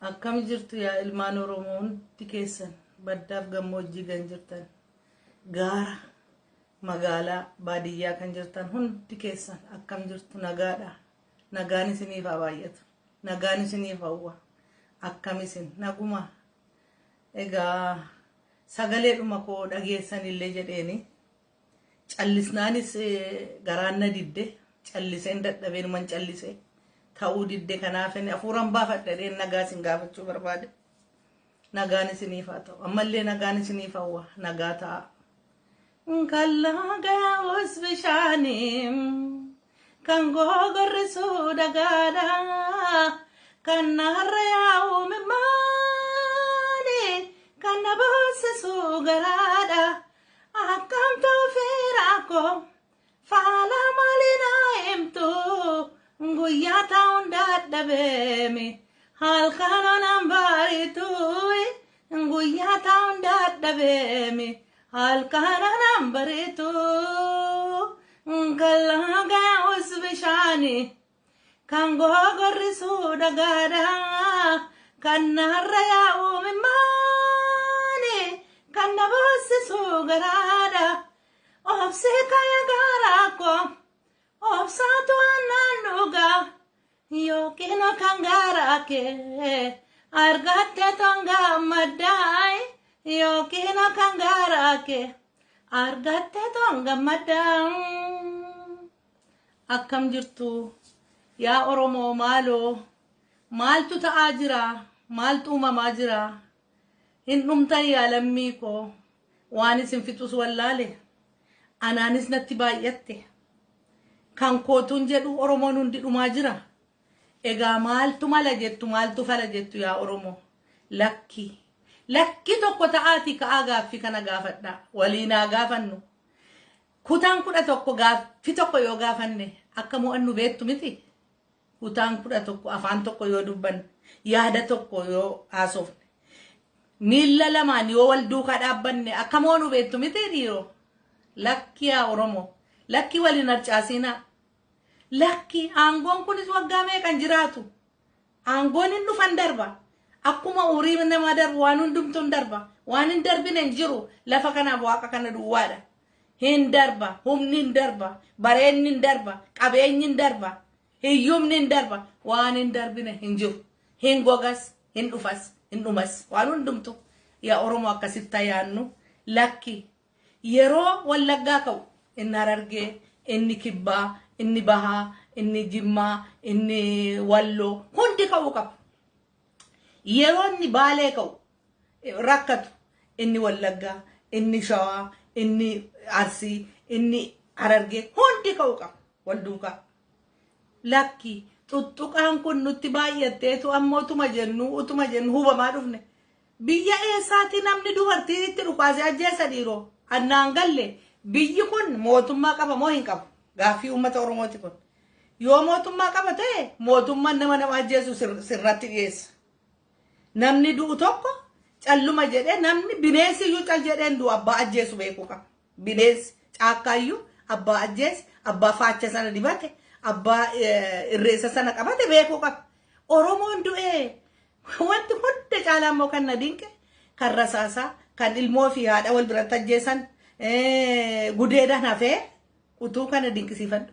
Akkam jirtu yaa ilmaan Oromoo hundi keessan baddaaf gammoojjii kan jirtan gaara magaalaa baadiyyaa kan jirtan hundi keessan akkam jirtu nagaadha. Nagaan isiniif haa baay'atu. Nagaan isiniif hawwa. Akkam isin naguma. Egaa sagaleedhuma koo dhageessan illee jedheeni callisnaanis garaan na didde calliseen dadhabeen man callisee ta'uu didde kanaaf inni afuuran baafadheen nagaa isin gaafachuu barbaade. Nagaan isiniif haa ta'u. Ammallee nagaan isiniif hawwa. Nagaa ta'a. Kallaa us bishaanim kan gogorrisu dagaadha kan narra yaa'u mimmaani kan na boonsisu garaadha akkam ta'u feeraako faala maalina himtu guyyaa ta'uun dadhabeemi halkanoon baaritu guyyaa ta'uun dadhabeemi halkanoon baaritu kallaa us bishaani kan gogorrisu dagaadha kan narra yaa'u mimmaani kan na boonsisu garaadha obsee kaya garaako obsaatu annaan dhugaa yookiin kan garaake argatte tonga maddaay yookiin kan garaake argatte tonga maddaay. Akkam jirtu yaa Oromoo maaloo maaltu ta'aa jira maaltu uumamaa jira hin dhumtan yaa lammii koo waan isin fixus wallaale anaanis natti baay'atte kan kootuun jedhu Oromoon hundi dhumaa jira. Egaa maaltu mala jettu maaltu fala jettu yaa Oromoo lakki tokko ta'aati ka'aa gaaffii kana gaafadha waliinaa gaafannu. Kutaan 11 gaaffii tokko yoo gaafanne akka mo'annu beektu miti. Kutaan 11 afaan tokko yoo dubbanne yaada tokko yoo haasofne miilla lamaan yoo wal duukaa dhaabbanne akka mo'annu beektu miti dhiiroo. Lakki yaa Oromoo lakki waliin harcaasinaa. Lakki aangoon kunis waggaa meeqan jiraatu. Aangoon hin dhufan darba. Akkuma urii namaa darbu waan hundumtuun darba. Waan hin darbine hin jiru lafa kanaaf waaqa kana duwwaadha. Hin darba, humni hin darba, bareenni hin darba, qabeenyi hin darba, hiyyumni hin darba, waan hin darbine hin jiru. Hin gogas, hin dhufas, hin dhumas, waan hundumtu yaa Oromoo akkasitti yaannu lakki yeroo Wallaggaa ka'u inni Harargee, inni Kibbaa, inni Bahaa, inni Jimmaa, inni Walloo hundi ka'uu qaba. Yeroo inni Baalee ka'u rakkatu inni Wallaggaa, inni Shawaa, inni Arsii, inni Harargee hundi ka'uu qaba wal duukaa. Lakki tuttuqaan kun nutti baay'atteetu ammoo utuma jennu hubamaa dhufne. Biyya eessaati namni dubartii itti dhukaasee ajjeessa dhiiroo annaan galle biyyi kun mootummaa qaba moo hin qabu? Gaaffii uummata Oromooti kun. Yoo mootummaa qaba ta'e mootummaan nama ajjeesu sirratti dhiyeessa. Namni du'u tokko calluma jedhee namni bineensi iyyuu cal jedheen du'u abbaa ajjeesu beekuu qaba. Bineensi caakkaayyuu abbaa ajjeesi abbaa faacha sana dibate abbaa irreessa sana qabate beekuu qaba. Oromoon du'ee wanti hunda caalaa immoo kan na dinqe kan rasaasaa kan ilmoo fi haadha wal biratti ajjeesan gudeedhaan hafee utuu kana dinqisiifadhu.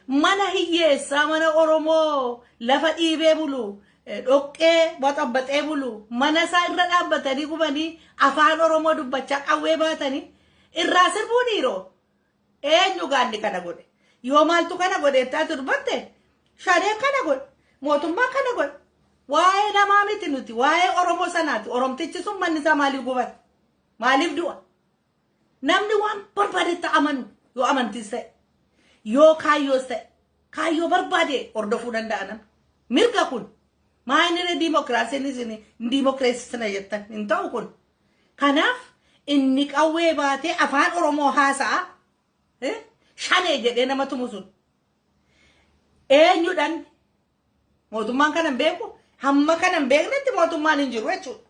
Mana hiyyeessaa mana Oromoo lafa dhiibee bulu dhoqqee baxabbaxee bulu mana isaa irra dhaabbatanii gubanii afaan Oromoo dubbachaa qawwee baatanii irraa sirbuu dhiiroo. Eenyu gaanni kana godhe? Yoo maaltu kana godhe taatu dubbatte shaneen kana godhe mootummaa kana godhe waa'ee namaa miti nuti waa'ee Oromoo sanaati. Oromtichi sun manni isaa maaliif gubate? Maaliif du'a? Namni waan barbaadetti amanu yoo amantiis ta'e yoo kaayyoos ta'e kaayyoo barbaade hordofuu danda'a namni. Mirga kun maayinire diimokiraasiin isin diimokiraasii jettan hin ta'u kun. Kanaaf inni qawwee baatee afaan Oromoo haasa'a shanee jedhee nama tumu sun eenyudhaan mootummaan kana hin beeku hamma kana hin beeknetti mootummaan hin jiru jechuudha.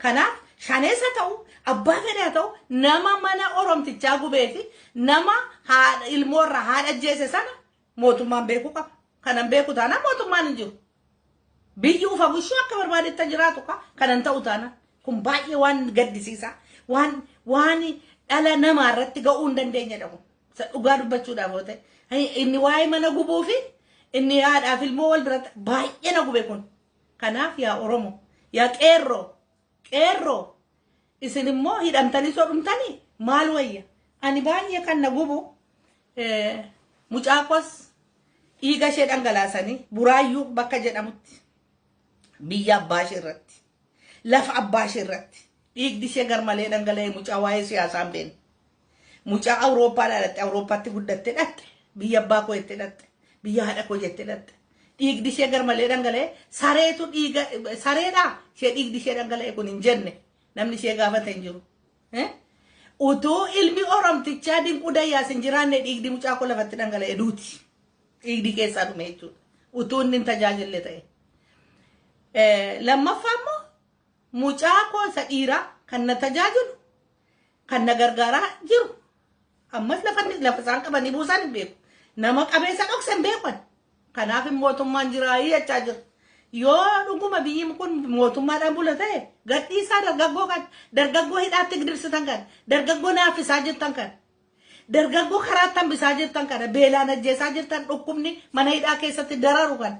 Kanaaf shaneessa ta'u abbaa fedhaa ta'u nama mana Oromtichaa gubee fi nama ilmoorra haadha ajjeese sana mootummaan beekuu qaba. Kanan beeku taanaan mootummaan hin jiru. Biyyuu fa bushuu akka barbaadetti jiraatu kanan ta'u taana kun baay'ee waan gaddisiisa waan dhala namaa irratti ga'uu hin dandeenye dhabu dhugaa dubbachuudhaaf yoo ta'e inni waa'ee mana gubuu fi inni yaadhaaf ilmoo wal biratti baay'ee na gube kun kanaaf yaa Oromoo yaa qeerroo isin immoo hidhamtanii soodhumtanii maal wayya ani baay'ee kan na gubu mucaaqos dhiiga ishee dhangalaasanii buraayyuu bakka jedhamutti biyya abbaa ishee irratti lafa abbaa ishee irratti dhiigdi ishee garmalee dhangala'ee mucaa waa'ee siyaasaa hin beekne mucaa Awurooppaadhaa dhatte Awurooppaatti guddatte dhatte biyya abbaa koo jettee dhatte biyya haadha koo jettee dhatte dhiigdi ishee garmalee dhangala'ee sareetu dhiiga sareedhaa ishee dhiigdi ishee dhangala'ee kun hin jenne namni ishee gaafate hin jiru. Utuu ilmi Oromtichaa Dinquu Dayyaas hin jiraanne dhiigdi mucaa koo lafatti dhangala'ee duuti. Dhiigdi keessaa dhume jechuudha. Utuu inni hin tajaajille ta'e. Lammaffaa immoo mucaa koo isa dhiiraa kan na tajaajilu kan na gargaaraa jiru. Ammas lafa isaan qabanii buusan hin beeku. Nama qabeessa dhoksa hin beekan. Kanaaf mootummaan jiraa jechaa jira. Yoo dhuguma biyyi kun mootummaadhaan bula ta'e gadhiisaa dargaggoo hidhaatti gidirsitan kan dargaggoo naaffisaa jirtan kan dargaggoo karaatti hambisaa jirtan kan beelaan ajjeesaa jirtan dhukkubni mana hidhaa keessatti dararu kan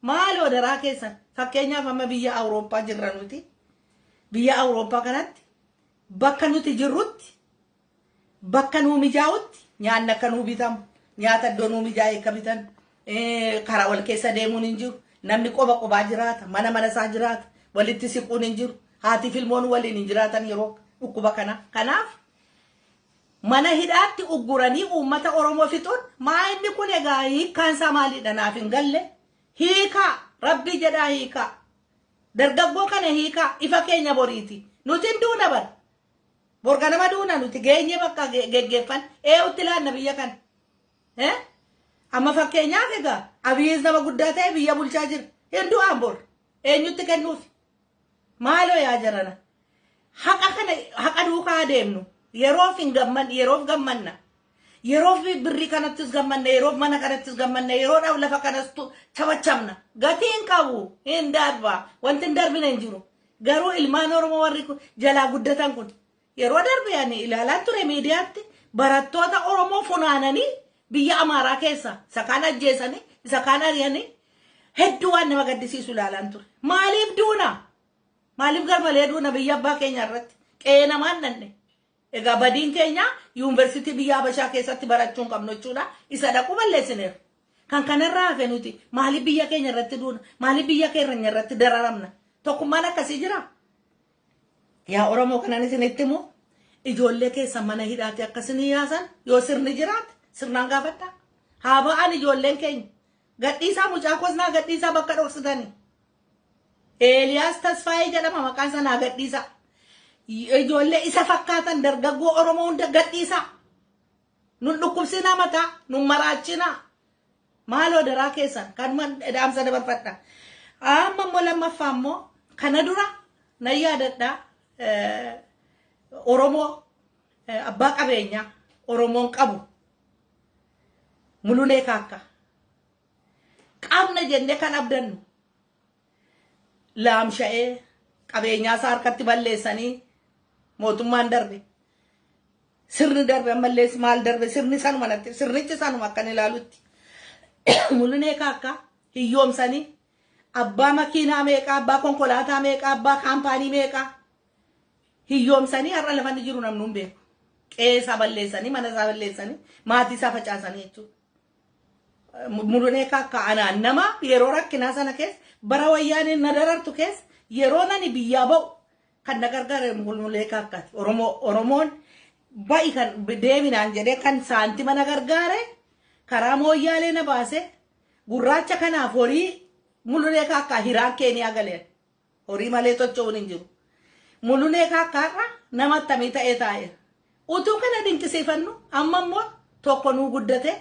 maaloo daraa keessan fakkeenyaaf amma biyya Awurooppaa jirra nuti biyya Awurooppaa kanatti bakka nuti jirrutti bakka nuu mijaa'utti nyaanni akka nuu bitamu nyaata iddoo nuu mijaa'e akka bitan karaa wal keessa deemuun hin jiru. Namni qoba jiraata mana isaa jiraata walitti siquun hin jiru haati filmoon waliin hin jiraatan yeroo dhukkuba kanaaf mana hidhaatti ugguranii uummata Oromoo fixuun maa inni kun egaa hiikkaan isaa maalidha naaf hin galle hiikaa rabbi jedhaa hiikaa dargaggoo kana hiikaa ifa keenya boriiti nuti hin duuna bara borga nama duuna nuti geenye bakka geggeeffan utti laanna biyya kana amma fakkeenyaaf egaa Abiyyiis nama guddaa ta'e biyya bulchaa jira hedduu ambor eenyutti kennuuf maaloo yaa jarana haqa duukaa deemnu yeroof gammanna yeroof birrii kanattis gammanna yeroof mana kanattis gammanna yeroodhaaf lafa kanastu tabachamna gatiin qabu hin darba wanti hin darbine hin jiru garuu ilmaan Oromoo warri jalaa guddatan kun yeroo darbe yaani ilaalaa ture miidiyaatti barattoota Oromoo funaananii biyya Amaaraa keessa isa kaan ajjeesanii isa kaan ari'anii hedduu waan nama gaddisiisu ilaalaan ture. Maaliif duuna? Maaliif garmalee duuna biyya abbaa keenya irratti? Qe'ee namaan nanne. Egaa badiin keenya yuunivarsiitii biyya Habashaa keessatti barachuu hin qabnu jechuudha. Isa dhaquu balleessineera. Kan kanarraa hafe nuti maaliif biyya keenya irratti duuna? Maaliif biyya keenya irratti dararamna? Tokkummaan akkasii jira. Yaa Oromoo kanan isinitti himu ijoollee keessa mana hidhaatti akkasinii yaasan yoo sirni jiraate sirnaan gaafadha. Haa ba'an ijoolleen keenya. Gadhiisaa mucaa kosnaa gadhiisaa bakka dhoksitanii. Eeliyaas Tasfaayee jedhama maqaan sanaa gadhiisaa. Ijoollee isa fakkaatan dargaggoo Oromoo hunda gadhiisaa. Nun dhukkubsinaa mataa, nun maraachinaa. Maaloo daraa keessan kanuma dhaamsa dabarfadha. Amma immoo lammaffaa immoo kana dura nan yaadadha Oromoo abbaa qabeenyaa Oromoon qabu. Mulunee kaakka. Qaamna jennee kan abdannu. Laamsha'ee qabeenyaa isaa harkatti balleessanii mootummaan darbe. Sirni darbe ammallees maal darbe sirni sanuma natti sirnichi sanuma akkan ilaalutti. Mulunee kaakka hiyyoomsanii abbaa makiinaa meeqaa abbaa konkolaataa meeqaa abbaa kaampaanii meeqaa hiyyoomsanii har'a lafanni jiru namni hin beeku. Qe'ee isaa balleessanii mana isaa balleessanii maatii isaa facaasanii jechuudha. Mulunee kaakka anaan nama yeroo rakkinaa sana keessa bara wayyaaniin na darartu keessa yeroo nani biyyaa ba'u kan na gargaare mulunee kaakkaati. Oromoon ba'i kan deeminaan jedhee kan saantima na gargaare karaa mooyyaalee na baase gurraacha kanaaf horii mulunee kaakkaa hiraan Keeniyaa galeen horii malee tocho'uun hin jiru. Mulunee kaakkaarra nama attamii ta'ee taa'eera. Utuu kana dinqisiifannu amma immoo tokko nuu guddate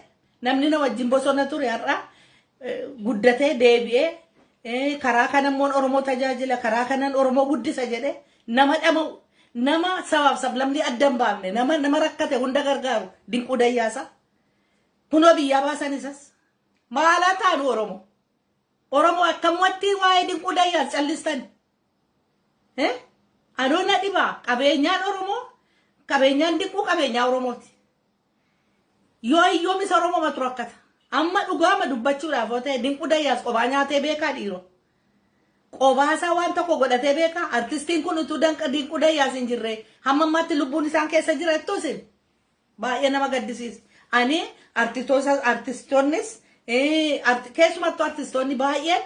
namni na wajjin bosona ture har'a guddatee deebi'ee karaa kanammoon Oromoo tajaajila karaa kanan Oromoo guddisa jedhe nama dhama'u nama sabaaf sablamni adda hin baafne nama rakkate hunda gargaaru Dinquu Dayyaasa kunoo biyyaa baasan isas maalaa taanu Oromoo Oromoo akkamatti waa'ee dinquu dayyaas callistan. Adoona dhibaa qabeenyaan Oromoo qabeenyaan dinquu qabeenyaa Oromooti. Yoo hiyyoomis Oromoo matu rakkata. Amma dhugaama dubbachuudhaaf yoo ta'e dinquu dayyaas qophaa nyaatee beekaa dhiiroo. Qobaasaa waan tokko godhatee beekaa. Artistiin kun utuu dinquu dayyaas hin jirre hamma ammaatti lubbuun isaan keessa jira jettuusin. Baay'ee nama gaddisiisa. Ani artistoonnis keessumattuu artistoonni baay'een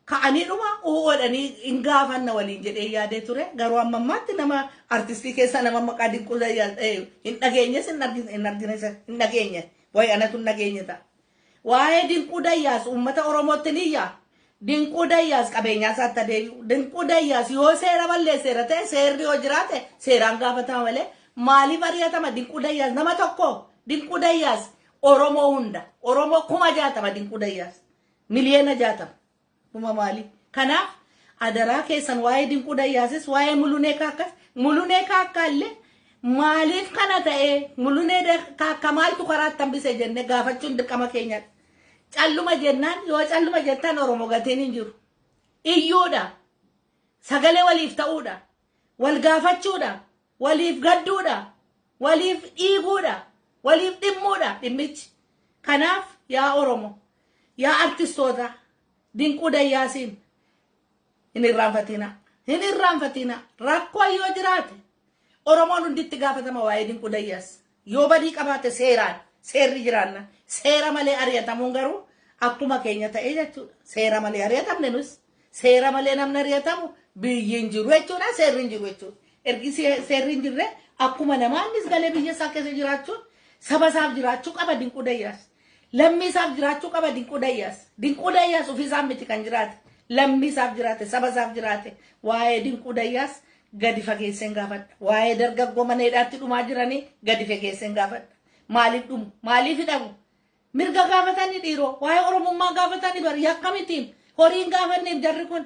ka'aniidhuma oodhanii hin gaafanna waliin jedhee yaadee ture. Garuu amma ammaatti nama artistii keessa nama maqaa dinquu dayyaas hin dhageenyes hin dhageenye. Wayi anatu hin dhageenye ta'a. Waa'ee dinquu dayyaas uummata Oromootti niyyaa. Dinquu dayyaas qabeenyaa isaatti adeemu. Dinquu dayyaas yoo seera balleesseera ta'e seerri yoo jiraate seeraan gaafatama malee maaliif ari'atama dinquu dayyaas nama tokko dinquu dayyaas Oromoo hunda Oromoo 60,000 dinquu dayyaas miliyoona 60 kuma maali. Kanaaf adaraa keessan waa'ee dinquu dayyaasis waa'ee mulunee kaakkaa illee maaliif kana ta'e mulunee kaakkaa maaltu karaatti hambise jenne gaafachuun dirqama keenyadha. Calluma jennaan yoo calluma jettaan Oromoo gateen hin jiru. Iyyuudha. Sagalee waliif ta'uudha. Wal gaafachuudha. Waliif gadduudha. Waliif dhiiguudha. Waliif dhimmuudha dhimmichi. Kanaaf yaa Oromoo yaa artistoota dinquu dayyaasiin hin irraanfatina. Hin irraanfatina. Rakkoo yoo jiraate Oromoon hunditti gaafatama waa'ee dinquu dayyaas. Yoo badii qabaate seeraan seerri jiraanna. Seera malee ari'atamuun garuu akkuma keenya ta'ee jechuudha. Seera malee ari'atamne nus seera malee namni ari'atamu biyyi hin jiru jechuudha. Seerri hin jiru jechuudha. Ergi seerri hin jirre akkuma namaannis galee biyya isaa keessa jiraachuun saba isaaf jiraachuu qaba dinquu dayyaas. Lammii isaaf jiraachuu qaba dinquu dayyaas. Dinquu dayyaas ofiisaaf miti kan jiraate. Lammii isaaf jiraate saba isaaf jiraate. Waa'ee dinquu dayyaas gadi fageesseen gaafadha. Waa'ee dargaggoo mana hidhaatti dhumaa jiranii gadi fageesseen gaafadha. Maaliif dhumu? Maaliif hidhamu? Mirga gaafatanii dhiiroo waa'ee Oromummaa gaafatanii bari akkamitiin horiin gaafanneef jarri kun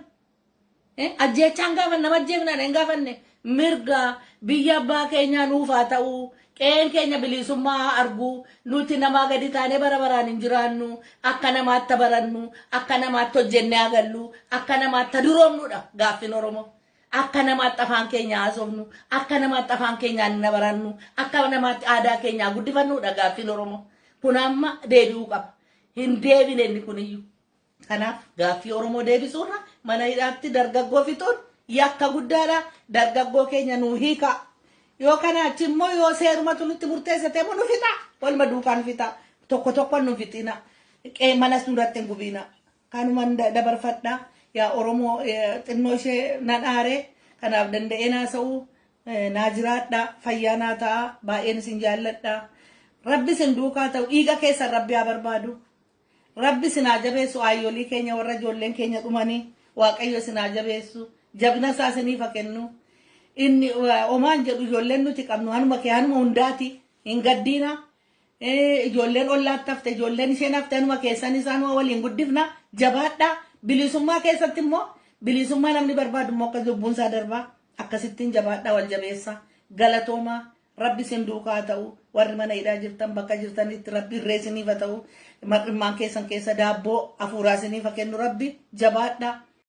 ajjeechaan gaafanne nama ajjeefnaan hin gaafanne mirga biyya abbaa keenyaa nuuf haa ta'u qeen keenya bilisummaa arguu nuti namaa gadi taanee bara baraan hin jiraannu akka namaatti barannu akka namaatti hojjennee agallu akka namaatti duroomnudha gaaffin Oromoo. Akka namaatti afaan keenya haasofnu akka namaatti afaan keenyaan hin barannu akka namaatti aadaa keenyaa guddifannudha gaaffin Oromoo. Kun amma deebi'uu qaba. Hin deebine inni kuniyyuu. Kanaaf gaaffii Oromoo deebisuurra mana hidhaatti dargaggoo fixuun yakka guddaadha. Dargaggoo keenya nuu hiika. Yoo kana achi immoo yoo seerumatu nutti murteessate immoo nu fixa. Waluma duukaan fixa. Tokko nu fixina. Manas nurratti hin gubina. Kanumaan dabarfadha. Yaa Oromoo xinnoo ishee nan aare. Kanaaf danda'ee naasa'uu naa jiraadha. Fayyaa naa ta'a. Baay'een isin jaalladha. Rabbi sin duukaa ta'u dhiiga keessa Rabbi haa barbaadu. Rabbi sin haa jabeessu ayyolii keenya warra ijoolleen keenya dhumanii Waaqayyo sin haa jabeessu. Jabina isaa siniif haa kennu. Inni omaan jedhu ijoolleen nuti qabnu hanuma kee hanuma hundaati hin gaddiina. Ijoolleen ollaatti hafte ijoolleen isheen hafte hanuma keessan isaan waliin guddifna jabaadha. Bilisummaa keessatti immoo bilisummaa namni barbaadu immoo akka lubbuun isaa darbaa akkasittiin jabaadha wal jabeessa galatoomaa. Rabbi sin duukaa ta'u warri mana hidhaa jirtan bakka jirtanitti Rabbi irree siniif haa ta'u maqimmaan keessan keessa daabboo hafuuraa siniif haa kennu Rabbi jabaadha.